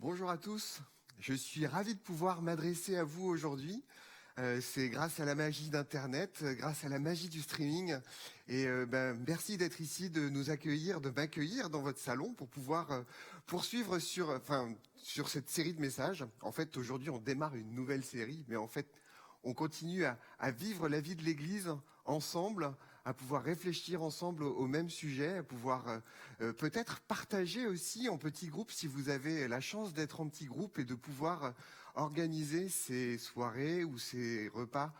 Bonjour à tous, je suis ravi de pouvoir m'adresser à vous aujourd'hui. C'est grâce à la magie d'Internet, grâce à la magie du streaming. Et merci d'être ici, de nous accueillir, de m'accueillir dans votre salon pour pouvoir poursuivre sur cette série de messages. En fait, aujourd'hui, on démarre une nouvelle série, mais en fait, on continue à vivre la vie de l'Église ensemble, à pouvoir réfléchir ensemble au même sujet, à pouvoir peut-être partager aussi en petits groupes si vous avez la chance d'être en petits groupes et de pouvoir organiser ces soirées ou ces repas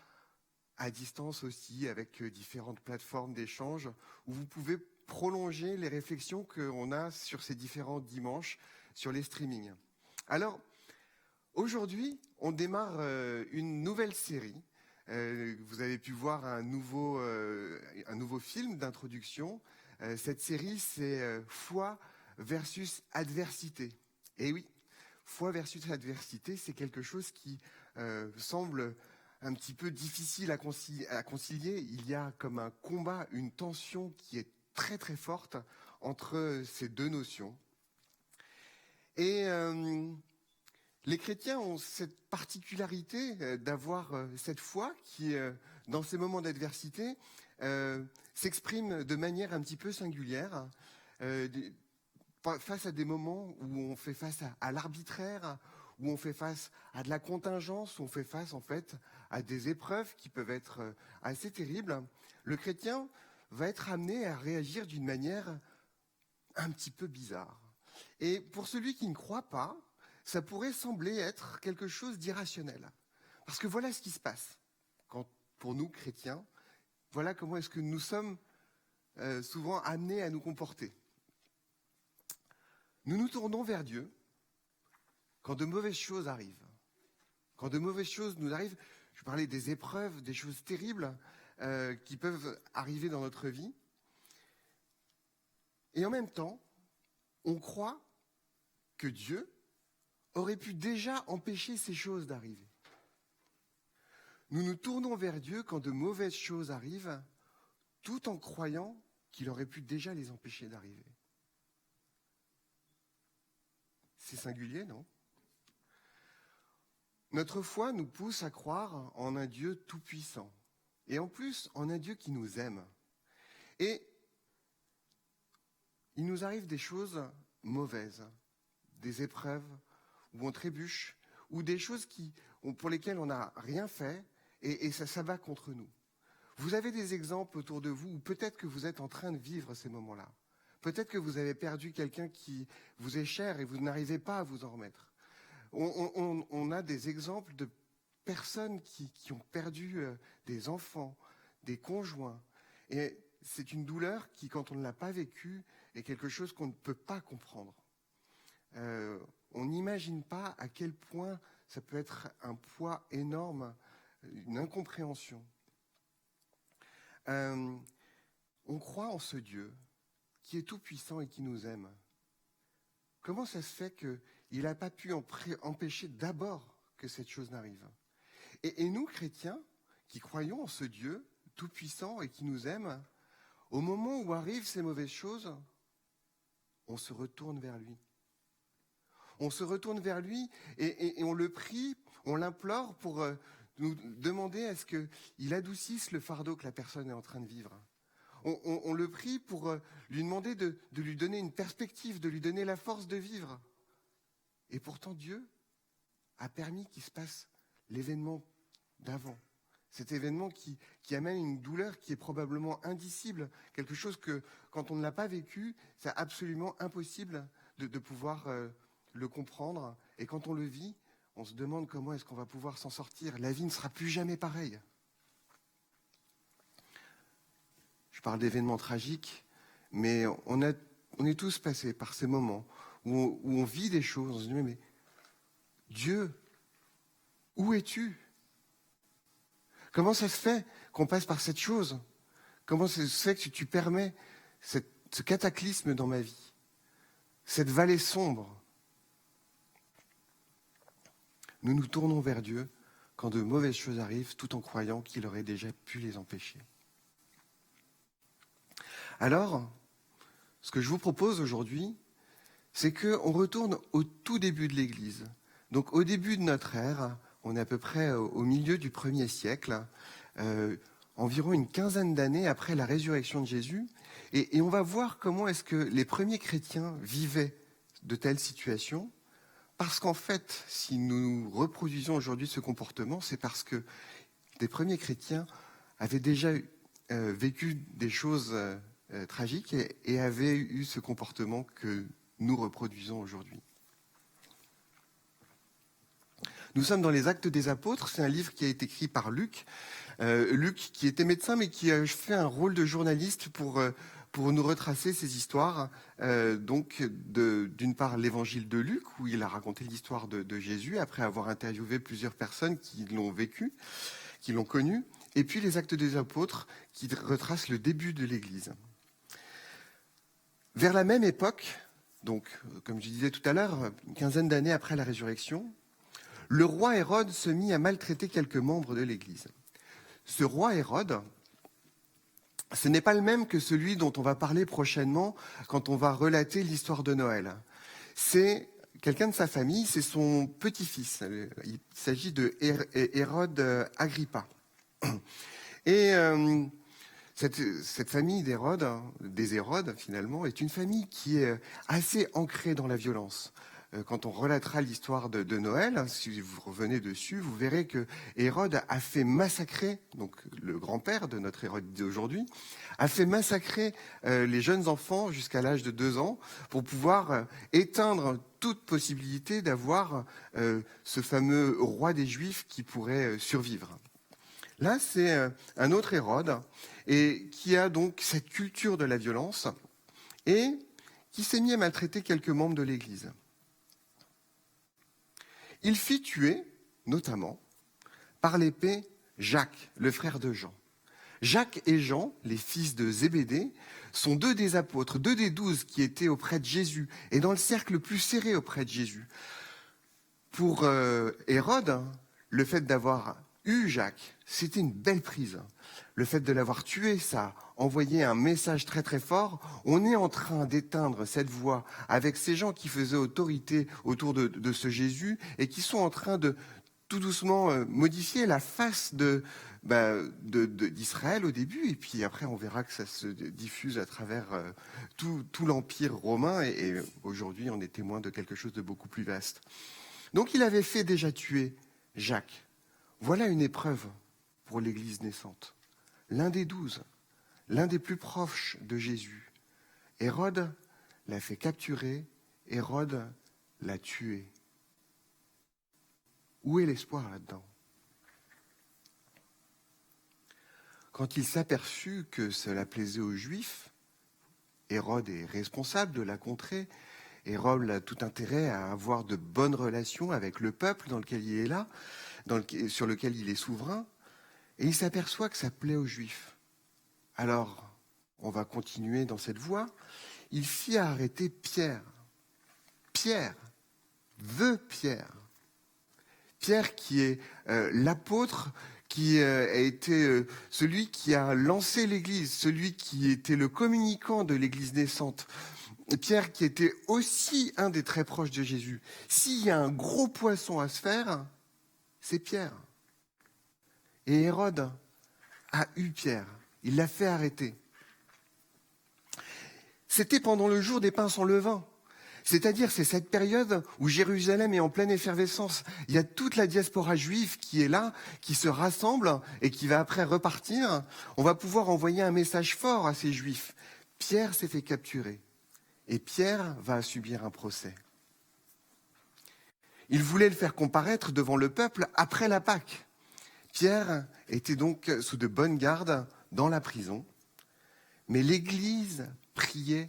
à distance aussi avec différentes plateformes d'échange où vous pouvez prolonger les réflexions qu'on a sur ces différents dimanches sur les streamings. Alors, aujourd'hui, on démarre une nouvelle série. Vous avez pu voir un nouveau film d'introduction. Cette série, c'est foi versus adversité. Et oui, foi versus adversité, c'est quelque chose qui semble un petit peu difficile à concilier. Il y a comme un combat, une tension qui est très très forte entre ces deux notions. Et les chrétiens ont cette particularité d'avoir cette foi qui, dans ces moments d'adversité, s'exprime de manière un petit peu singulière, face à des moments où on fait face à l'arbitraire, où on fait face à de la contingence, où on fait face en fait à des épreuves qui peuvent être assez terribles. Le chrétien va être amené à réagir d'une manière un petit peu bizarre. Et pour celui qui ne croit pas, ça pourrait sembler être quelque chose d'irrationnel. Parce que voilà ce qui se passe. Quand, pour nous, chrétiens, voilà comment est-ce que nous sommes souvent amenés à nous comporter. Nous nous tournons vers Dieu quand de mauvaises choses arrivent. Quand de mauvaises choses nous arrivent, je parlais des épreuves, des choses terribles qui peuvent arriver dans notre vie. Et en même temps, on croit que Dieu aurait pu déjà empêcher ces choses d'arriver. Nous nous tournons vers Dieu quand de mauvaises choses arrivent, tout en croyant qu'il aurait pu déjà les empêcher d'arriver. C'est singulier, non ? Notre foi nous pousse à croire en un Dieu tout-puissant, et en plus en un Dieu qui nous aime. Et il nous arrive des choses mauvaises, des épreuves, où on trébuche, ou des choses pour lesquelles on n'a rien fait, et ça s'abat contre nous. Vous avez des exemples autour de vous, ou peut-être que vous êtes en train de vivre ces moments-là. Peut-être que vous avez perdu quelqu'un qui vous est cher et vous n'arrivez pas à vous en remettre. On a des exemples de personnes qui ont perdu des enfants, des conjoints. Et c'est une douleur qui, quand on ne l'a pas vécue, est quelque chose qu'on ne peut pas comprendre. On n'imagine pas à quel point ça peut être un poids énorme, une incompréhension. On croit en ce Dieu qui est tout-puissant et qui nous aime. Comment ça se fait qu'il n'a pas pu empêcher d'abord que cette chose n'arrive ? Et nous, chrétiens, qui croyons en ce Dieu tout-puissant et qui nous aime, au moment où arrivent ces mauvaises choses, on se retourne vers lui. On se retourne vers lui et on le prie, on l'implore pour nous demander à ce qu'il adoucisse le fardeau que la personne est en train de vivre. On le prie pour lui demander de lui donner une perspective, de lui donner la force de vivre. Et pourtant, Dieu a permis qu'il se passe l'événement d'avant. Cet événement qui amène une douleur qui est probablement indicible, quelque chose que, quand on ne l'a pas vécu, c'est absolument impossible de pouvoir le comprendre. Et quand on le vit, on se demande comment est-ce qu'on va pouvoir s'en sortir. La vie ne sera plus jamais pareille. Je parle d'événements tragiques, mais on est tous passés par ces moments où on vit des choses, on se dit, mais Dieu, où es-tu ? Comment ça se fait qu'on passe par cette chose ? Comment ça se fait que tu permets ce cataclysme dans ma vie ? Cette vallée sombre ? Nous nous tournons vers Dieu quand de mauvaises choses arrivent, tout en croyant qu'il aurait déjà pu les empêcher. Alors, ce que je vous propose aujourd'hui, c'est qu'on retourne au tout début de l'Église. Donc au début de notre ère, on est à peu près au milieu du 1er siècle, environ une quinzaine d'années après la résurrection de Jésus, et on va voir comment est-ce que les premiers chrétiens vivaient de telles situations, parce qu'en fait, si nous reproduisons aujourd'hui ce comportement, c'est parce que les premiers chrétiens avaient déjà vécu des choses tragiques et avaient eu ce comportement que nous reproduisons aujourd'hui. Nous sommes dans les Actes des Apôtres, c'est un livre qui a été écrit par Luc. Luc qui était médecin mais qui a fait un rôle de journaliste pour nous retracer ces histoires. Donc d'une part l'évangile de Luc où il a raconté l'histoire de Jésus après avoir interviewé plusieurs personnes qui l'ont vécu, qui l'ont connu. Et puis les Actes des Apôtres qui retracent le début de l'Église. Vers la même époque, donc comme je disais tout à l'heure, une quinzaine d'années après la résurrection, le roi Hérode se mit à maltraiter quelques membres de l'Église. Ce roi Hérode, ce n'est pas le même que celui dont on va parler prochainement quand on va relater l'histoire de Noël. C'est quelqu'un de sa famille, c'est son petit-fils. Il s'agit de Hérode Agrippa. Et cette famille d'Hérode, des Hérodes finalement, est une famille qui est assez ancrée dans la violence. Quand on relatera l'histoire de Noël, si vous revenez dessus, vous verrez que Hérode a fait massacrer, donc le grand-père de notre Hérode d'aujourd'hui, a fait massacrer les jeunes enfants jusqu'à l'âge de 2 ans pour pouvoir éteindre toute possibilité d'avoir ce fameux roi des Juifs qui pourrait survivre. Là, c'est un autre Hérode et qui a donc cette culture de la violence et qui s'est mis à maltraiter quelques membres de l'Église. Il fit tuer, notamment, par l'épée, Jacques, le frère de Jean. Jacques et Jean, les fils de Zébédée, sont 2 des apôtres, 2 des 12 qui étaient auprès de Jésus et dans le cercle le plus serré auprès de Jésus. Pour Hérode, le fait d'avoir eu Jacques, c'était une belle prise. Le fait de l'avoir tué, ça envoyait un message très très fort. On est en train d'éteindre cette voie avec ces gens qui faisaient autorité autour de ce Jésus et qui sont en train de tout doucement modifier la face d'Israël au début. Et puis après, on verra que ça se diffuse à travers tout l'Empire romain. Et aujourd'hui, on est témoin de quelque chose de beaucoup plus vaste. Donc il avait fait déjà tuer Jacques. Voilà une épreuve pour l'Église naissante. L'un des 12, l'un des plus proches de Jésus. Hérode l'a fait capturer, Hérode l'a tué. Où est l'espoir là-dedans? Quand il s'aperçut que cela plaisait aux Juifs, Hérode est responsable de la contrée. Hérode a tout intérêt à avoir de bonnes relations avec le peuple dans lequel il est là, sur lequel il est souverain. Et il s'aperçoit que ça plaît aux Juifs. Alors, on va continuer dans cette voie. Il fit arrêter Pierre. Pierre, Pierre. Pierre qui est l'apôtre, qui a été celui qui a lancé l'Église, celui qui était le communicant de l'Église naissante. Pierre qui était aussi un des très proches de Jésus. S'il y a un gros poisson à se faire, c'est Pierre. Et Hérode a eu Pierre. Il l'a fait arrêter. C'était pendant le jour des pains sans levain. C'est-à-dire, c'est cette période où Jérusalem est en pleine effervescence. Il y a toute la diaspora juive qui est là, qui se rassemble et qui va après repartir. On va pouvoir envoyer un message fort à ces Juifs. Pierre s'est fait capturer. Et Pierre va subir un procès. Il voulait le faire comparaître devant le peuple après la Pâque. Pierre était donc sous de bonnes gardes dans la prison, mais l'Église priait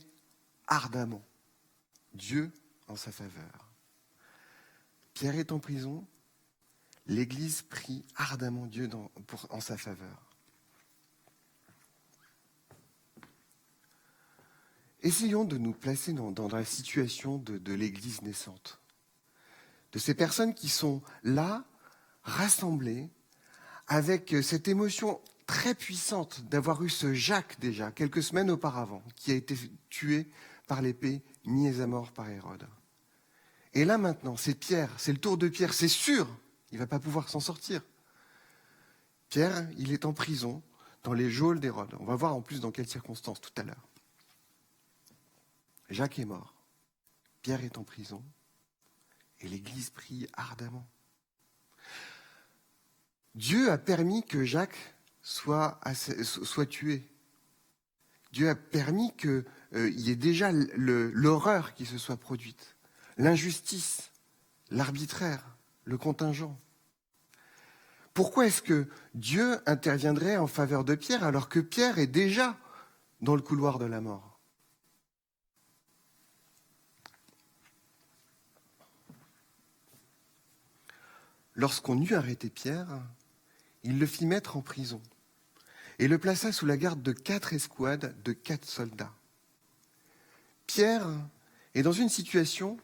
ardemment Dieu en sa faveur. Pierre est en prison, l'Église prie ardemment Dieu en sa faveur. Essayons de nous placer dans la situation de l'Église naissante, de ces personnes qui sont là, rassemblées, avec cette émotion très puissante d'avoir eu ce Jacques déjà, quelques semaines auparavant, qui a été tué par l'épée, mis à mort par Hérode. Et là maintenant, c'est Pierre, c'est le tour de Pierre, c'est sûr, il ne va pas pouvoir s'en sortir. Pierre, il est en prison dans les geôles d'Hérode. On va voir en plus dans quelles circonstances tout à l'heure. Jacques est mort, Pierre est en prison, et l'Église prie ardemment. Dieu a permis que Jacques soit tué. Dieu a permis qu'il y ait déjà l'horreur qui se soit produite, l'injustice, l'arbitraire, le contingent. Pourquoi est-ce que Dieu interviendrait en faveur de Pierre alors que Pierre est déjà dans le couloir de la mort ? Lorsqu'on eut arrêté Pierre, il le fit mettre en prison et le plaça sous la garde de 4 escouades de 4 soldats. Pierre est dans une situation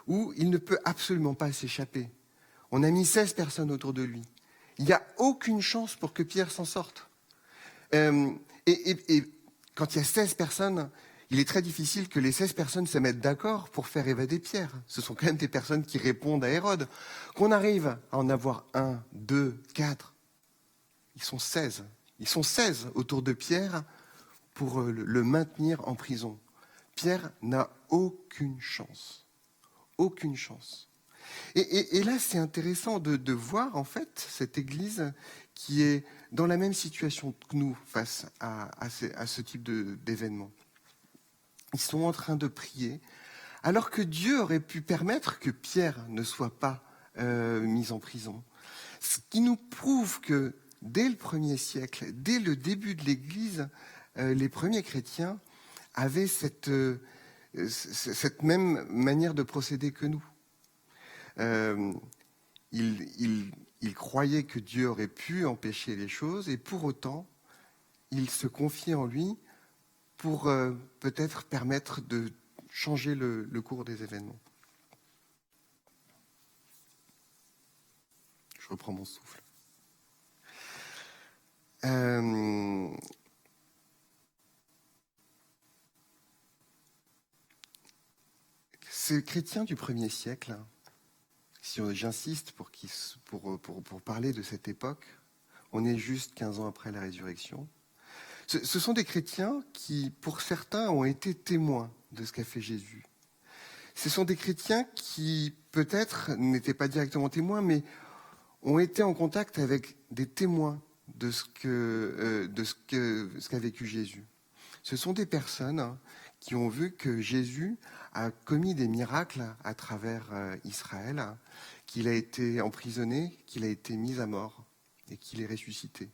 où il ne peut absolument pas s'échapper. On a mis 16 personnes autour de lui. Il n'y a aucune chance pour que Pierre s'en sorte. Et quand il y a 16 personnes, il est très difficile que les 16 personnes se mettent d'accord pour faire évader Pierre. Ce sont quand même des personnes qui répondent à Hérode. Qu'on arrive à en avoir 1, 2, 4, ils sont 16. Ils sont 16 autour de Pierre pour le maintenir en prison. Pierre n'a aucune chance. Aucune chance. Et là, c'est intéressant de voir, en fait, cette Église qui est dans la même situation que nous face à ce type d'événement. Ils sont en train de prier, alors que Dieu aurait pu permettre que Pierre ne soit pas mis en prison. Ce qui nous prouve que dès le 1er siècle, dès le début de l'Église, les premiers chrétiens avaient cette même manière de procéder que nous. Il croyait que Dieu aurait pu empêcher les choses et pour autant, il se confiait en lui pour peut-être permettre de changer le cours des événements. Je reprends mon souffle. Ces chrétiens du 1er siècle, si j'insiste pour parler de cette époque, on est juste 15 ans après la résurrection. Ce sont des chrétiens qui, pour certains, ont été témoins de ce qu'a fait Jésus. Ce sont des chrétiens qui, peut-être, n'étaient pas directement témoins, mais ont été en contact avec des témoins de ce qu'a vécu Jésus. Ce sont des personnes qui ont vu que Jésus a commis des miracles à travers Israël, qu'il a été emprisonné, qu'il a été mis à mort et qu'il est ressuscité.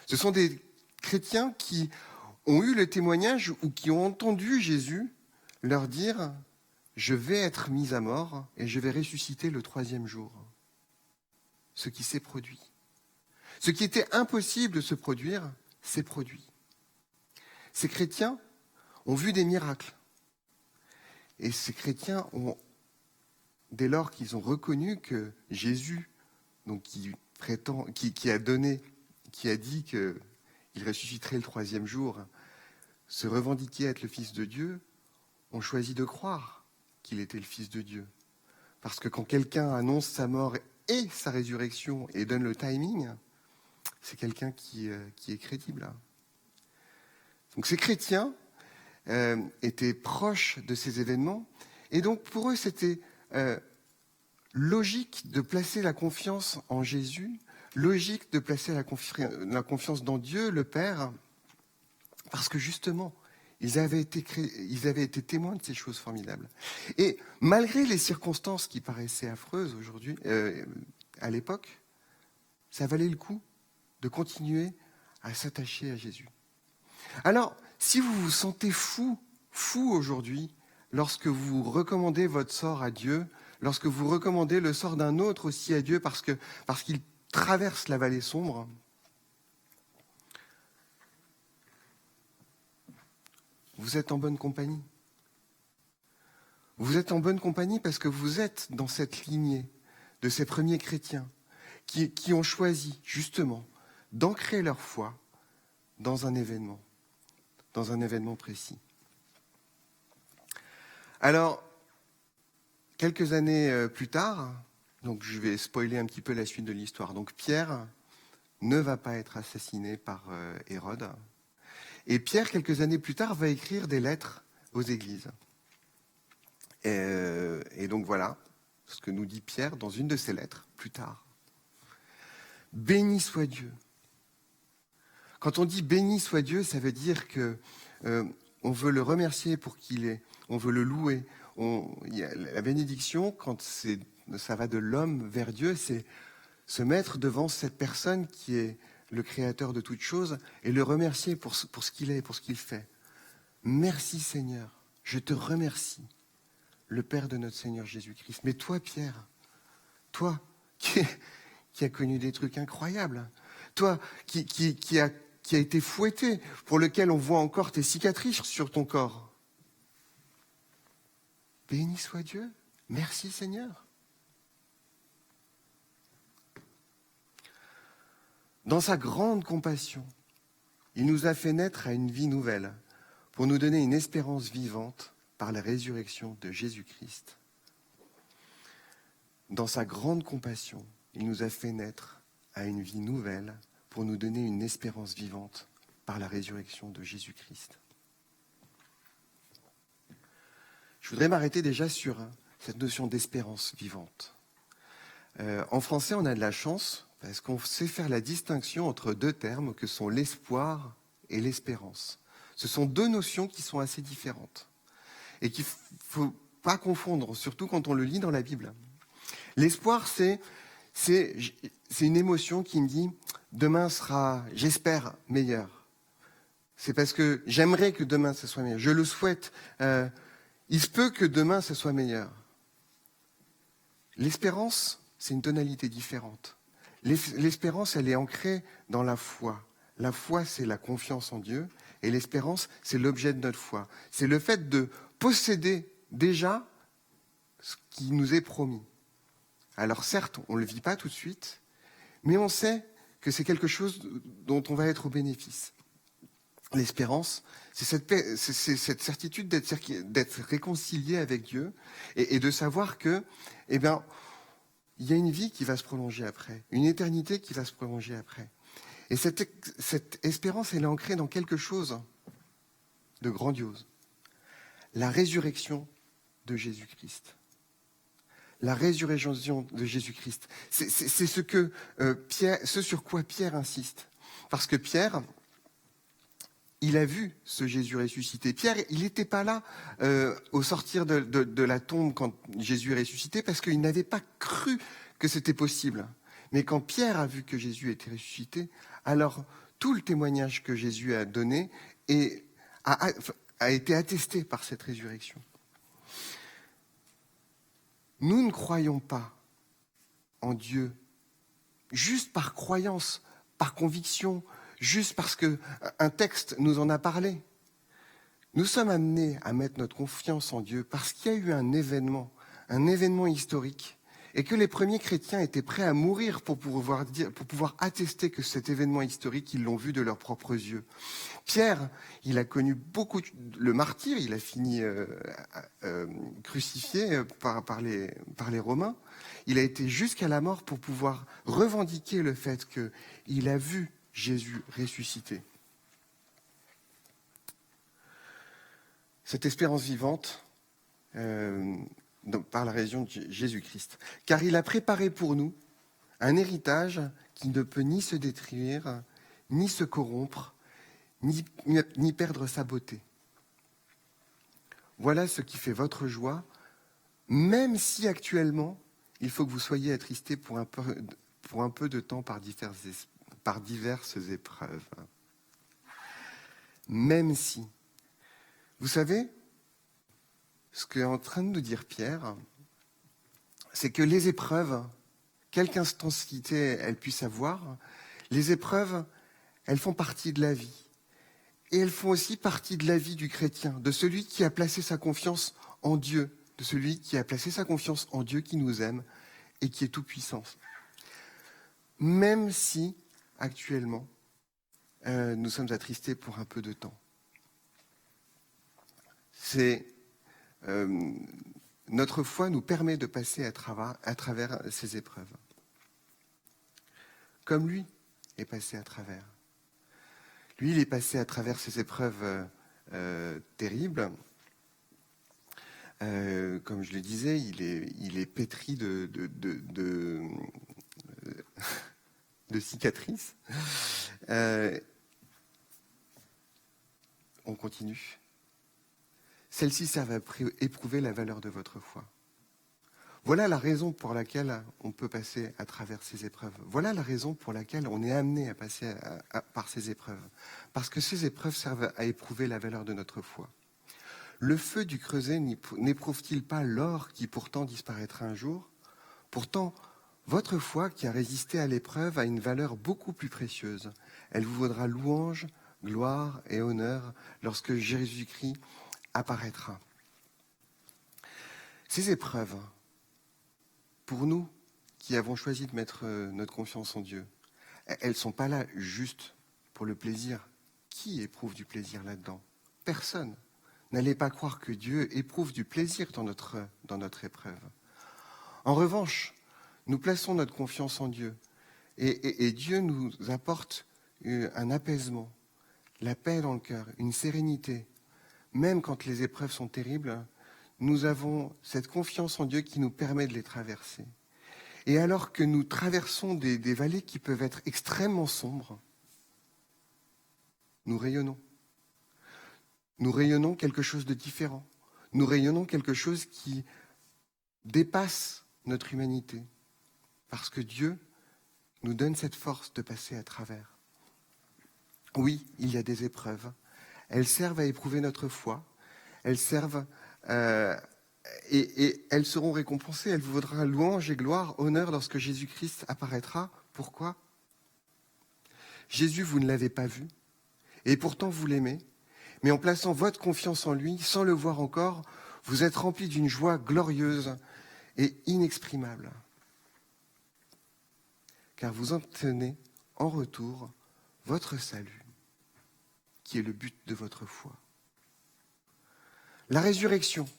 Ce sont des chrétiens qui ont eu le témoignage ou qui ont entendu Jésus leur dire « Je vais être mis à mort et je vais ressusciter le 3e jour ». Ce qui s'est produit. Ce qui était impossible de se produire, s'est produit. Ces chrétiens ont vu des miracles. Et ces chrétiens ont, dès lors qu'ils ont reconnu que Jésus, donc qui a dit qu'il ressusciterait le 3e jour, se revendiquait être le Fils de Dieu, ont choisi de croire qu'il était le Fils de Dieu. Parce que quand quelqu'un annonce sa mort et sa résurrection et donne le timing, c'est quelqu'un qui est crédible. Donc ces chrétiens étaient proches de ces événements, et donc pour eux c'était logique de placer la confiance en Jésus, logique de placer la confiance dans Dieu, le Père, parce que justement, ils avaient été témoins de ces choses formidables. Et malgré les circonstances qui paraissaient affreuses aujourd'hui, à l'époque, ça valait le coup de continuer à s'attacher à Jésus. Alors, si vous vous sentez fou aujourd'hui, lorsque vous recommandez votre sort à Dieu, lorsque vous recommandez le sort d'un autre aussi à Dieu parce qu'il traverse la vallée sombre, vous êtes en bonne compagnie. Vous êtes en bonne compagnie parce que vous êtes dans cette lignée de ces premiers chrétiens qui ont choisi justement d'ancrer leur foi dans un événement précis. Alors, quelques années plus tard, donc je vais spoiler un petit peu la suite de l'histoire. Donc Pierre ne va pas être assassiné par Hérode. Et Pierre, quelques années plus tard, va écrire des lettres aux églises. Et donc voilà ce que nous dit Pierre dans une de ses lettres, plus tard. Béni soit Dieu. Quand on dit béni soit Dieu, ça veut dire que on veut le remercier pour qu'il est, on veut le louer. La bénédiction, quand ça va de l'homme vers Dieu, c'est se mettre devant cette personne qui est le créateur de toutes choses et le remercier pour ce qu'il est, pour ce qu'il fait. Merci Seigneur, je te remercie, le Père de notre Seigneur Jésus-Christ. Mais toi, Pierre, toi qui as connu des trucs incroyables, toi qui a été fouetté, pour lequel on voit encore tes cicatrices sur ton corps. Béni soit Dieu, merci Seigneur. Dans sa grande compassion, il nous a fait naître à une vie nouvelle pour nous donner une espérance vivante par la résurrection de Jésus-Christ. Dans sa grande compassion, il nous a fait naître à une vie nouvelle pour nous donner une espérance vivante par la résurrection de Jésus-Christ. Je voudrais m'arrêter déjà sur cette notion d'espérance vivante. En français, on a de la chance parce qu'on sait faire la distinction entre deux termes que sont l'espoir et l'espérance. Ce sont deux notions qui sont assez différentes et qu'il ne faut pas confondre, surtout quand on le lit dans la Bible. L'espoir, c'est une émotion qui me dit « demain sera, j'espère, meilleur ». C'est parce que j'aimerais que demain ce soit meilleur. Je le souhaite. Il se peut que demain ce soit meilleur. L'espérance, c'est une tonalité différente. L'espérance, elle est ancrée dans la foi. La foi, c'est la confiance en Dieu. Et l'espérance, c'est l'objet de notre foi. C'est le fait de posséder déjà ce qui nous est promis. Alors certes, on ne le vit pas tout de suite, mais on sait que c'est quelque chose dont on va être au bénéfice. L'espérance, c'est cette certitude d'être réconcilié avec Dieu et de savoir que, eh bien, il y a une vie qui va se prolonger après, une éternité qui va se prolonger après. Et cette espérance, elle est ancrée dans quelque chose de grandiose. La résurrection de Jésus-Christ. La résurrection de Jésus-Christ. C'est ce sur quoi Pierre insiste. Parce que Pierre, il a vu ce Jésus ressuscité. Pierre, il n'était pas là au sortir de la tombe quand Jésus est ressuscité parce qu'il n'avait pas cru que c'était possible. Mais quand Pierre a vu que Jésus était ressuscité, alors tout le témoignage que Jésus a donné a été attesté par cette résurrection. Nous ne croyons pas en Dieu juste par croyance, par conviction, juste parce qu'un texte nous en a parlé. Nous sommes amenés à mettre notre confiance en Dieu parce qu'il y a eu un événement historique, et que les premiers chrétiens étaient prêts à mourir pour pouvoir attester que cet événement historique, ils l'ont vu de leurs propres yeux. Pierre, il a connu beaucoup le martyre, il a fini crucifié par les Romains. Il a été jusqu'à la mort pour pouvoir revendiquer le fait qu'il a vu Jésus ressuscité. Cette espérance vivante par la résurrection de Jésus-Christ. Car il a préparé pour nous un héritage qui ne peut ni se détruire, ni se corrompre, ni perdre sa beauté. Voilà ce qui fait votre joie, même si actuellement, il faut que vous soyez attristés pour un peu de temps par diverses épreuves. Même si. Vous savez, ce qu'est en train de nous dire Pierre, c'est que les épreuves, quelque intensité elles puissent avoir, les épreuves, elles font partie de la vie. Et elles font aussi partie de la vie du chrétien, de celui qui a placé sa confiance en Dieu, de celui qui a placé sa confiance en Dieu qui nous aime et qui est tout-puissant. Même si, actuellement, nous sommes attristés pour un peu de temps. C'est notre foi nous permet de passer à travers ces épreuves. Comme lui est passé à travers. Lui, il est passé à travers ces épreuves terribles. Comme je le disais, il est pétri de cicatrices. On continue. Celles-ci servent à éprouver la valeur de votre foi. Voilà la raison pour laquelle on peut passer à travers ces épreuves. Voilà la raison pour laquelle on est amené à passer par ces épreuves. Parce que ces épreuves servent à éprouver la valeur de notre foi. Le feu du creuset n'éprouve-t-il pas l'or qui pourtant disparaîtra un jour ? Pourtant, votre foi qui a résisté à l'épreuve a une valeur beaucoup plus précieuse. Elle vous vaudra louange, gloire et honneur lorsque Jésus-Christ apparaîtra. Ces épreuves, pour nous qui avons choisi de mettre notre confiance en Dieu, elles ne sont pas là juste pour le plaisir. Qui éprouve du plaisir là-dedans ? Personne. N'allez pas croire que Dieu éprouve du plaisir dans notre épreuve. En revanche, nous plaçons notre confiance en Dieu et Dieu nous apporte un apaisement, la paix dans le cœur, une sérénité. Même quand les épreuves sont terribles, nous avons cette confiance en Dieu qui nous permet de les traverser. Et alors que nous traversons des vallées qui peuvent être extrêmement sombres, nous rayonnons. Nous rayonnons quelque chose de différent. Nous rayonnons quelque chose qui dépasse notre humanité. Parce que Dieu nous donne cette force de passer à travers. Oui, il y a des épreuves. Elles servent à éprouver notre foi. Elles servent et elles seront récompensées. Elles vous vaudront louange et gloire, honneur lorsque Jésus-Christ apparaîtra. Pourquoi ? Jésus, vous ne l'avez pas vu. Et pourtant, vous l'aimez. Mais en plaçant votre confiance en lui, sans le voir encore, vous êtes rempli d'une joie glorieuse et inexprimable. Car vous obtenez en retour votre salut, qui est le but de votre foi. La résurrection,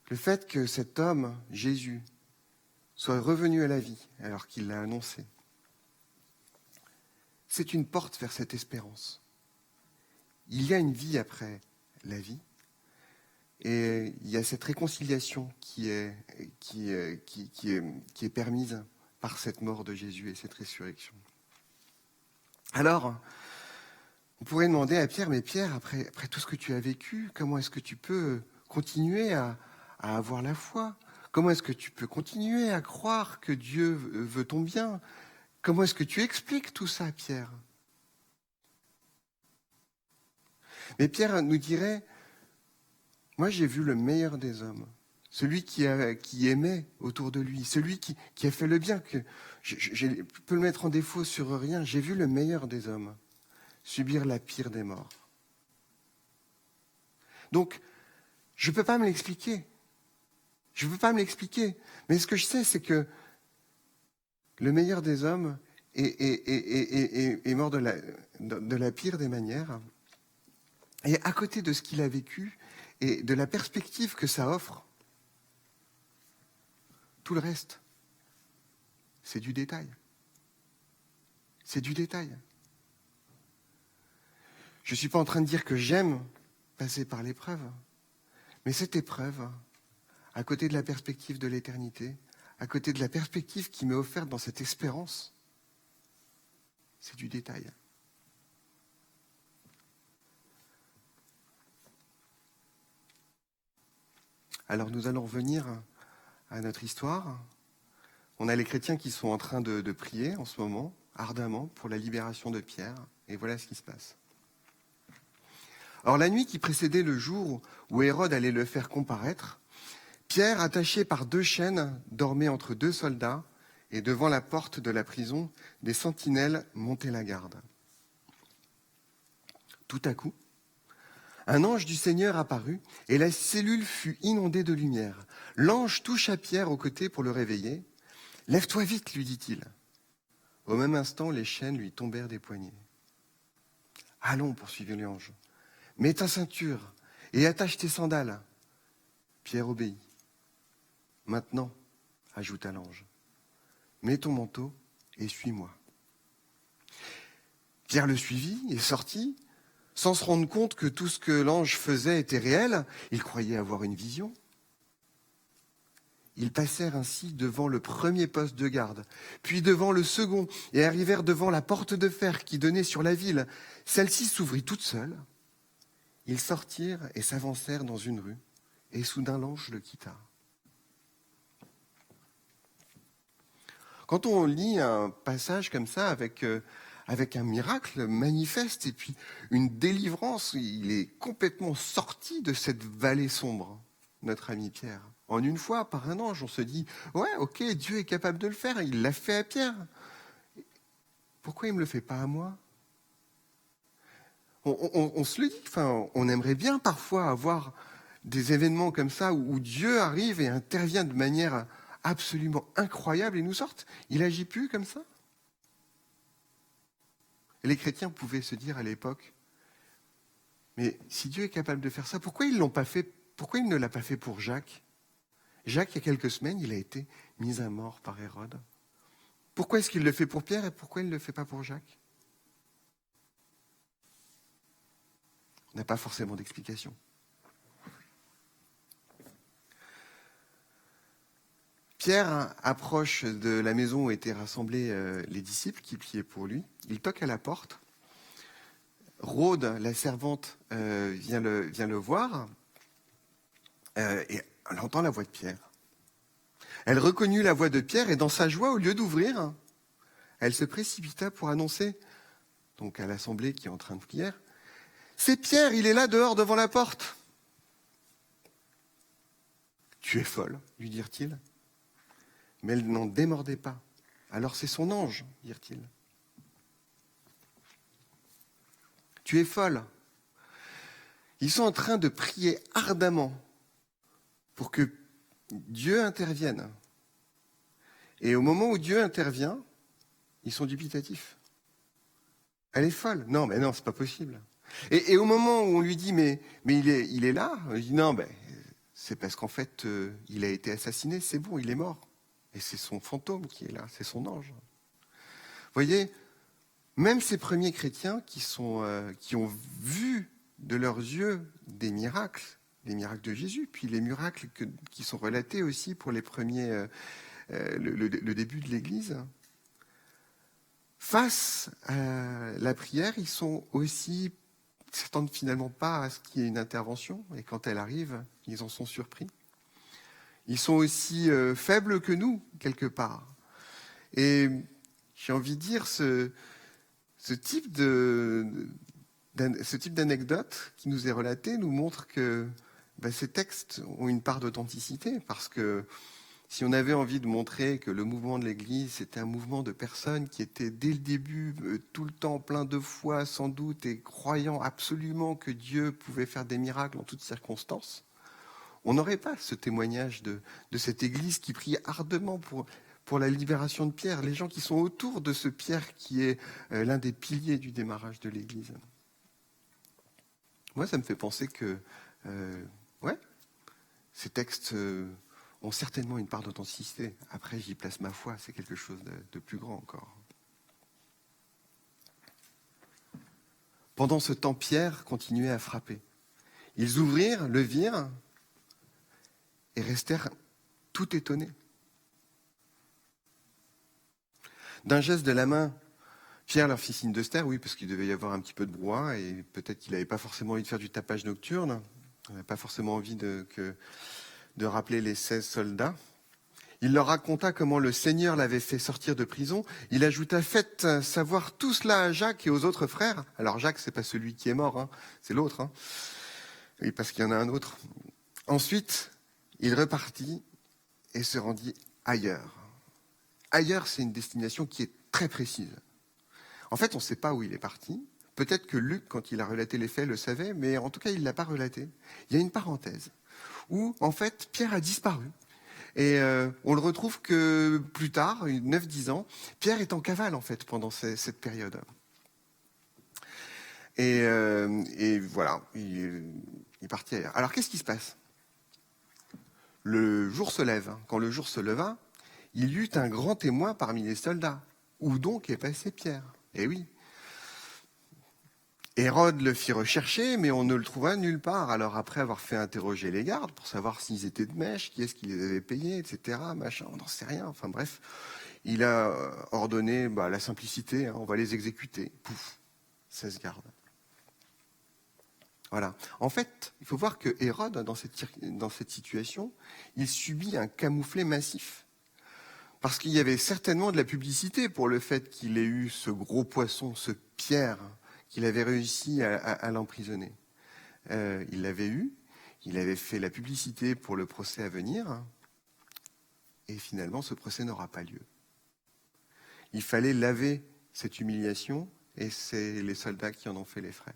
le fait que cet homme, Jésus, soit revenu à la vie alors qu'il l'a annoncé, c'est une porte vers cette espérance. Il y a une vie après la vie et il y a cette réconciliation qui est permise par cette mort de Jésus et cette résurrection. Alors, on pourrait demander à Pierre, mais Pierre, après tout ce que tu as vécu, comment est-ce que tu peux continuer à avoir la foi ? Comment est-ce que tu peux continuer à croire que Dieu veut ton bien ? Comment est-ce que tu expliques tout ça, Pierre ? Mais Pierre nous dirait, moi j'ai vu le meilleur des hommes, celui qui aimait autour de lui, celui qui a fait le bien, que je peux le mettre en défaut sur rien, j'ai vu le meilleur des hommes subir la pire des morts. Donc, je ne peux pas me l'expliquer. Mais ce que je sais, c'est que le meilleur des hommes est mort de la pire des manières. Et à côté de ce qu'il a vécu et de la perspective que ça offre, tout le reste, c'est du détail. C'est du détail. Je ne suis pas en train de dire que j'aime passer par l'épreuve, mais cette épreuve, à côté de la perspective de l'éternité, à côté de la perspective qui m'est offerte dans cette espérance, c'est du détail. Alors nous allons revenir à notre histoire. On a les chrétiens qui sont en train de prier en ce moment, ardemment, pour la libération de Pierre. Et voilà ce qui se passe. Alors la nuit qui précédait le jour où Hérode allait le faire comparaître, Pierre, attaché par 2 chaînes, dormait entre 2 soldats, et devant la porte de la prison, des sentinelles montaient la garde. Tout à coup, un ange du Seigneur apparut, et la cellule fut inondée de lumière. L'ange toucha Pierre au côté pour le réveiller. « Lève-toi vite, lui dit-il. » Au même instant, les chaînes lui tombèrent des poignets. « Allons, poursuivit l'ange, mets ta ceinture et attache tes sandales. » Pierre obéit. Maintenant, ajouta l'ange, mets ton manteau et suis-moi. Pierre le suivit et sortit, sans se rendre compte que tout ce que l'ange faisait était réel. Il croyait avoir une vision. Ils passèrent ainsi devant le premier poste de garde, puis devant le second, et arrivèrent devant la porte de fer qui donnait sur la ville. Celle-ci s'ouvrit toute seule. Ils sortirent et s'avancèrent dans une rue, et soudain l'ange le quitta. Quand on lit un passage comme ça avec un miracle manifeste et puis une délivrance, il est complètement sorti de cette vallée sombre, notre ami Pierre. En une fois, par un ange, on se dit « Ouais, ok, Dieu est capable de le faire, il l'a fait à Pierre. Pourquoi il ne me le fait pas à moi ?» On se le dit, on aimerait bien parfois avoir des événements comme ça où Dieu arrive et intervient de manière absolument incroyable et nous sorte. Il n'agit plus comme ça. Et les chrétiens pouvaient se dire à l'époque, mais si Dieu est capable de faire ça, pourquoi il l'ont pas fait? Pourquoi il ne l'a pas fait pour Jacques? Jacques, il y a quelques semaines, il a été mis à mort par Hérode. Pourquoi est-ce qu'il le fait pour Pierre et pourquoi il ne le fait pas pour Jacques? On n'a pas forcément d'explication. Pierre approche de la maison où étaient rassemblés les disciples qui priaient pour lui. Il toque à la porte. Rhôde, la servante, vient le voir et elle entend la voix de Pierre. Elle reconnut la voix de Pierre et dans sa joie, au lieu d'ouvrir, elle se précipita pour annoncer donc à l'assemblée qui est en train de prier, « C'est Pierre, il est là dehors devant la porte. » « Tu es folle, lui dirent-ils. Mais elle n'en démordait pas. « Alors c'est son ange, dirent-ils. »« Tu es folle. » Ils sont en train de prier ardemment pour que Dieu intervienne. Et au moment où Dieu intervient, ils sont dubitatifs. Elle est folle. Non, mais non, c'est pas possible. Et au moment où on lui dit, mais il est là, il dit non, c'est parce qu'en fait, il a été assassiné, c'est bon, il est mort. Et c'est son fantôme qui est là, c'est son ange. Vous voyez, même ces premiers chrétiens qui ont vu de leurs yeux des miracles de Jésus, puis les miracles qui sont relatés aussi pour les premiers, le début de l'Église, face à la prière, ils s'attendent finalement pas à ce qu'il y ait une intervention, et quand elle arrive, ils en sont surpris. Ils sont aussi faibles que nous, quelque part. Et j'ai envie de dire, ce type d'anecdote qui nous est relaté nous montre que ces textes ont une part d'authenticité, parce que si on avait envie de montrer que le mouvement de l'Église, c'était un mouvement de personnes qui étaient dès le début, tout le temps plein de foi sans doute, et croyant absolument que Dieu pouvait faire des miracles en toutes circonstances, on n'aurait pas ce témoignage de cette Église qui prie ardemment pour la libération de Pierre, les gens qui sont autour de ce Pierre qui est l'un des piliers du démarrage de l'Église. Moi, ça me fait penser que ces textes ont certainement une part d'authenticité. Après, j'y place ma foi, c'est quelque chose de plus grand encore. Pendant ce temps, Pierre continuait à frapper. Ils ouvrirent, le virent, et restèrent tout étonnés. D'un geste de la main, Pierre leur fit signe de se taire, oui, parce qu'il devait y avoir un petit peu de brouhaha, et peut-être qu'il n'avait pas forcément envie de faire du tapage nocturne, il n'avait pas forcément envie de rappeler les 16 soldats. Il leur raconta comment le Seigneur l'avait fait sortir de prison. Il ajouta, faites savoir tout cela à Jacques et aux autres frères. Alors Jacques, c'est pas celui qui est mort, c'est l'autre. Oui, parce qu'il y en a un autre. Ensuite, il repartit et se rendit ailleurs. Ailleurs, c'est une destination qui est très précise. En fait, on ne sait pas où il est parti. Peut-être que Luc, quand il a relaté les faits, le savait, mais en tout cas, il ne l'a pas relaté. Il y a une parenthèse où, en fait, Pierre a disparu. Et on le retrouve que plus tard, 9-10 ans, Pierre est en cavale, en fait, pendant cette période. Et voilà, il est parti ailleurs. Alors, qu'est-ce qui se passe ? le jour se lève. Quand le jour se leva, il y eut un grand témoin parmi les soldats. Où donc est passé Pierre? Eh oui. Hérode le fit rechercher, mais on ne le trouva nulle part. Alors après avoir fait interroger les gardes pour savoir s'ils étaient de mèche, qui est-ce qui les avait payés, etc., machin, on n'en sait rien. Enfin bref, il a ordonné la simplicité, hein, on va les exécuter. Pouf, 16 gardes. Voilà. En fait, il faut voir que Hérode, dans cette situation, il subit un camouflet massif. Parce qu'il y avait certainement de la publicité pour le fait qu'il ait eu ce gros poisson, ce Pierre, qu'il avait réussi à l'emprisonner. Il l'avait eu, il avait fait la publicité pour le procès à venir, et finalement ce procès n'aura pas lieu. Il fallait laver cette humiliation, et c'est les soldats qui en ont fait les frais.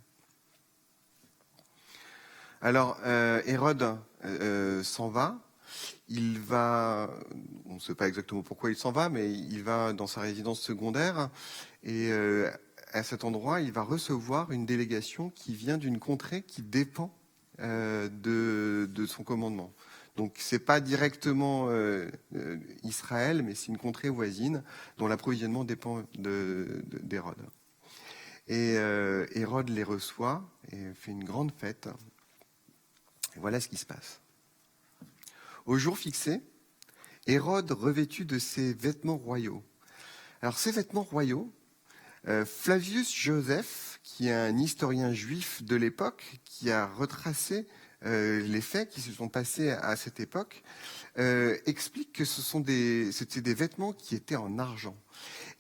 Alors, Hérode s'en va. Il va, on ne sait pas exactement pourquoi il s'en va, mais il va dans sa résidence secondaire et à cet endroit, il va recevoir une délégation qui vient d'une contrée qui dépend de son commandement. Donc, c'est pas directement Israël, mais c'est une contrée voisine dont l'approvisionnement dépend d'Hérode. Et Hérode les reçoit et fait une grande fête. Et voilà ce qui se passe. Au jour fixé, Hérode revêtu de ses vêtements royaux. Alors ces vêtements royaux, Flavius Joseph, qui est un historien juif de l'époque, qui a retracé les faits qui se sont passés à cette époque, explique que c'était des vêtements qui étaient en argent.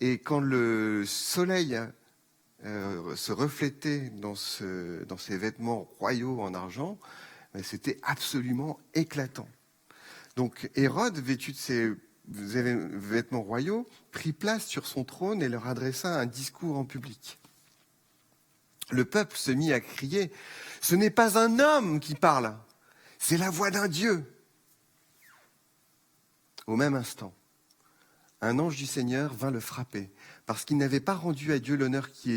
Et quand le soleil se reflétait dans ces vêtements royaux en argent, c'était absolument éclatant. Donc Hérode, vêtu de ses vêtements royaux, prit place sur son trône et leur adressa un discours en public. Le peuple se mit à crier « Ce n'est pas un homme qui parle, c'est la voix d'un Dieu !» Au même instant, un ange du Seigneur vint le frapper, parce qu'il n'avait pas rendu à Dieu l'honneur qui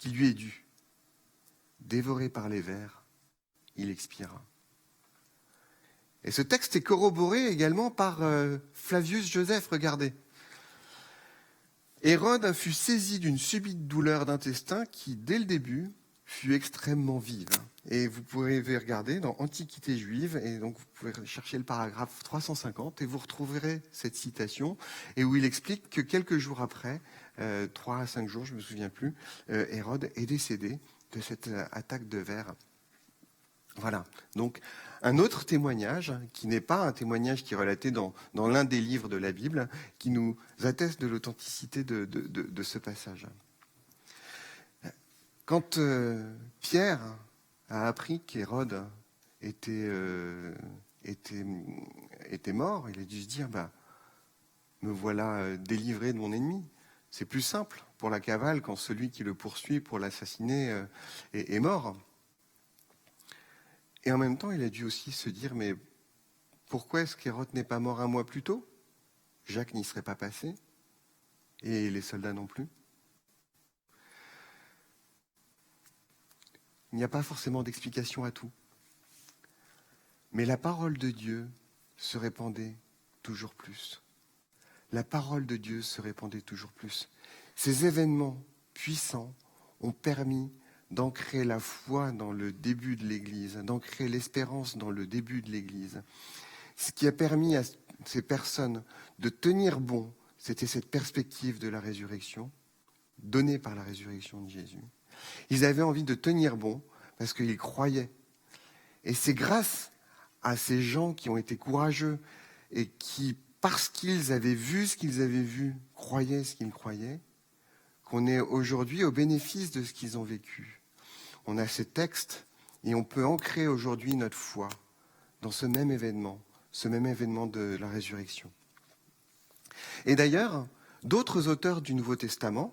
lui est dû. Dévoré par les vers, il expira. Et ce texte est corroboré également par Flavius Joseph, regardez. Hérode fut saisi d'une subite douleur d'intestin qui, dès le début, fut extrêmement vive. Et vous pouvez regarder dans Antiquité juive, et donc vous pouvez chercher le paragraphe 350, et vous retrouverez cette citation, et où il explique que quelques jours après, 3 à 5 jours, je ne me souviens plus, Hérode est décédé de cette attaque de vers. Voilà, donc un autre témoignage, qui n'est pas un témoignage qui est relaté dans l'un des livres de la Bible, qui nous atteste de l'authenticité de ce passage. Quand Pierre a appris qu'Hérode était mort, il a dû se dire, me voilà délivré de mon ennemi. C'est plus simple pour la cavale quand celui qui le poursuit pour l'assassiner est mort. Et en même temps, il a dû aussi se dire, mais pourquoi est-ce qu'Hérode n'est pas mort un mois plus tôt? Jacques n'y serait pas passé, et les soldats non plus. Il n'y a pas forcément d'explication à tout. Mais la parole de Dieu se répandait toujours plus. La parole de Dieu se répandait toujours plus. Ces événements puissants ont permis d'ancrer la foi dans le début de l'Église, d'ancrer l'espérance dans le début de l'Église. Ce qui a permis à ces personnes de tenir bon, c'était cette perspective de la résurrection, donnée par la résurrection de Jésus. Ils avaient envie de tenir bon parce qu'ils croyaient. Et c'est grâce à ces gens qui ont été courageux et qui, parce qu'ils avaient vu ce qu'ils avaient vu, croyaient ce qu'ils croyaient, qu'on est aujourd'hui au bénéfice de ce qu'ils ont vécu. On a ces textes et on peut ancrer aujourd'hui notre foi dans ce même événement de la résurrection. Et d'ailleurs, d'autres auteurs du Nouveau Testament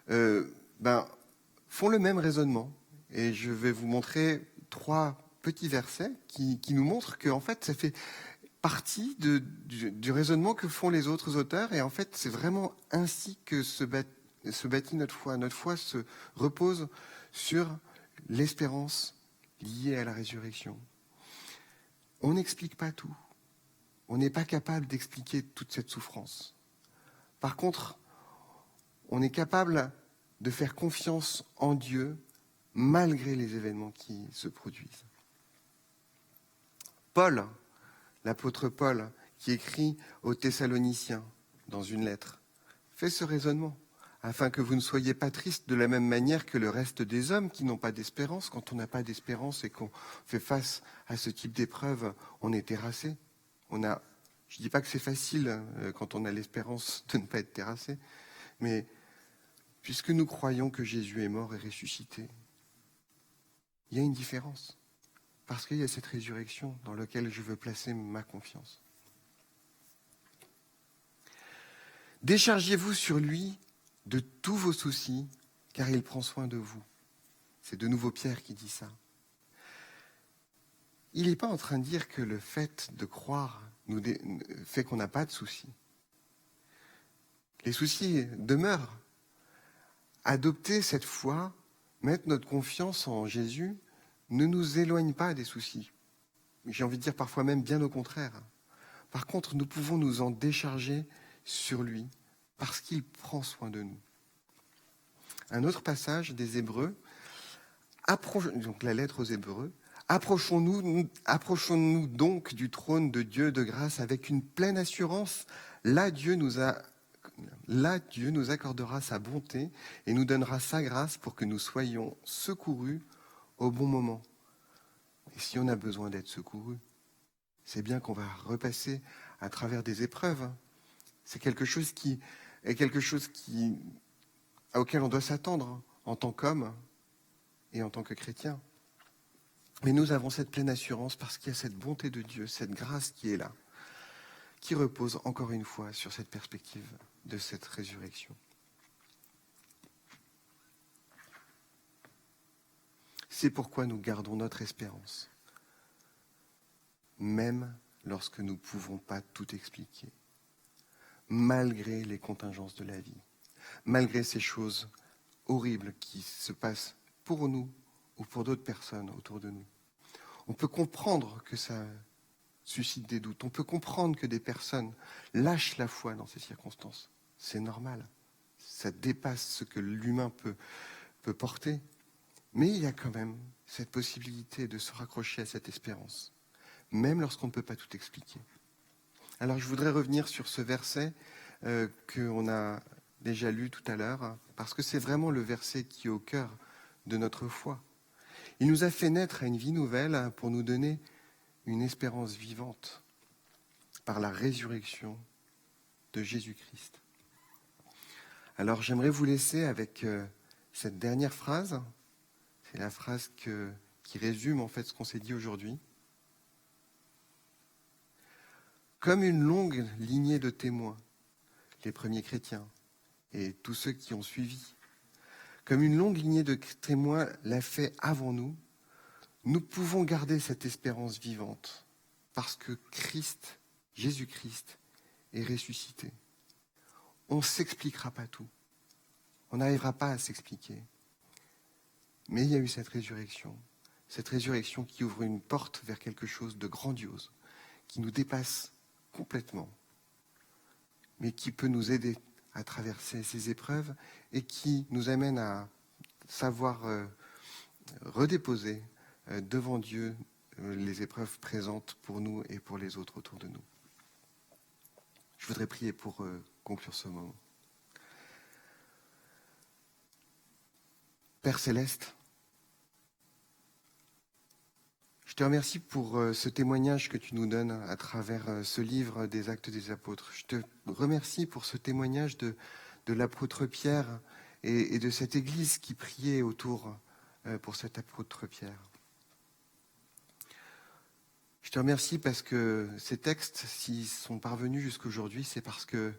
font le même raisonnement. Et je vais vous montrer 3 petits versets qui nous montrent que en fait, ça fait partie du raisonnement que font les autres auteurs. Et en fait, c'est vraiment ainsi que se bâtit notre foi. Notre foi se repose sur l'espérance liée à la résurrection. On n'explique pas tout. On n'est pas capable d'expliquer toute cette souffrance. Par contre, on est capable de faire confiance en Dieu malgré les événements qui se produisent. Paul, l'apôtre Paul, qui écrit aux Thessaloniciens dans une lettre, fait ce raisonnement, afin que vous ne soyez pas tristes de la même manière que le reste des hommes qui n'ont pas d'espérance. Quand on n'a pas d'espérance et qu'on fait face à ce type d'épreuve, on est terrassé. Je ne dis pas que c'est facile quand on a l'espérance de ne pas être terrassé, mais puisque nous croyons que Jésus est mort et ressuscité, il y a une différence. Parce qu'il y a cette résurrection dans laquelle je veux placer ma confiance. Déchargez-vous sur lui de tous vos soucis, car il prend soin de vous. C'est de nouveau Pierre qui dit ça. Il n'est pas en train de dire que le fait de croire fait qu'on n'a pas de soucis. Les soucis demeurent. Adopter cette foi, mettre notre confiance en Jésus, ne nous éloigne pas des soucis. J'ai envie de dire parfois même bien au contraire. Par contre, nous pouvons nous en décharger sur lui, parce qu'il prend soin de nous. Un autre passage des Hébreux, donc la lettre aux Hébreux, approchons-nous donc du trône de Dieu de grâce avec une pleine assurance. Là, Dieu nous accordera sa bonté et nous donnera sa grâce pour que nous soyons secourus au bon moment. Et si on a besoin d'être secourus, c'est bien qu'on va repasser à travers des épreuves. C'est quelque chose auquel on doit s'attendre en tant qu'homme et en tant que chrétien. Mais nous avons cette pleine assurance parce qu'il y a cette bonté de Dieu, cette grâce qui est là, qui repose encore une fois sur cette perspective de cette résurrection. C'est pourquoi nous gardons notre espérance, même lorsque nous ne pouvons pas tout expliquer, malgré les contingences de la vie, malgré ces choses horribles qui se passent pour nous ou pour d'autres personnes autour de nous. On peut comprendre que ça suscite des doutes, on peut comprendre que des personnes lâchent la foi dans ces circonstances. C'est normal, ça dépasse ce que l'humain peut porter. Mais il y a quand même cette possibilité de se raccrocher à cette espérance, même lorsqu'on ne peut pas tout expliquer. Alors je voudrais revenir sur ce verset qu'on a déjà lu tout à l'heure, parce que c'est vraiment le verset qui est au cœur de notre foi. Il nous a fait naître à une vie nouvelle pour nous donner une espérance vivante par la résurrection de Jésus-Christ. Alors j'aimerais vous laisser avec cette dernière phrase. C'est la phrase qui résume en fait ce qu'on s'est dit aujourd'hui. Comme une longue lignée de témoins, les premiers chrétiens et tous ceux qui ont suivi, comme une longue lignée de témoins l'a fait avant nous, nous pouvons garder cette espérance vivante parce que Christ, Jésus-Christ, est ressuscité. On ne s'expliquera pas tout. On n'arrivera pas à s'expliquer. Mais il y a eu cette résurrection qui ouvre une porte vers quelque chose de grandiose, qui nous dépasse complètement, mais qui peut nous aider à traverser ces épreuves et qui nous amène à savoir redéposer devant Dieu les épreuves présentes pour nous et pour les autres autour de nous. Je voudrais prier pour conclure ce moment. Père Céleste, je te remercie pour ce témoignage que tu nous donnes à travers ce livre des Actes des Apôtres. Je te remercie pour ce témoignage de l'apôtre Pierre et de cette église qui priait autour pour cet apôtre Pierre. Je te remercie parce que ces textes, s'ils sont parvenus jusqu'aujourd'hui, c'est parce que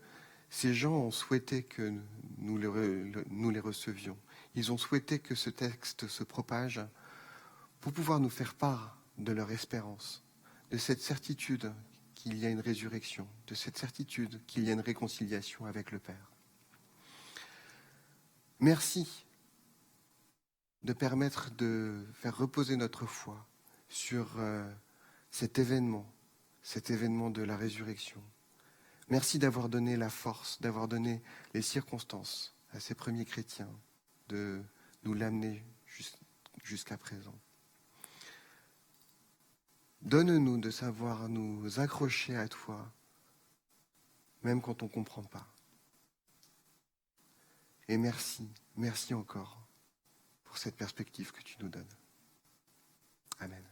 ces gens ont souhaité que nous les recevions. Ils ont souhaité que ce texte se propage pour pouvoir nous faire part de leur espérance, de cette certitude qu'il y a une résurrection, de cette certitude qu'il y a une réconciliation avec le Père. Merci de permettre de faire reposer notre foi sur cet événement de la résurrection. Merci d'avoir donné la force, d'avoir donné les circonstances à ces premiers chrétiens, de nous l'amener jusqu'à présent. Donne-nous de savoir nous accrocher à toi, même quand on ne comprend pas. Et merci encore pour cette perspective que tu nous donnes. Amen.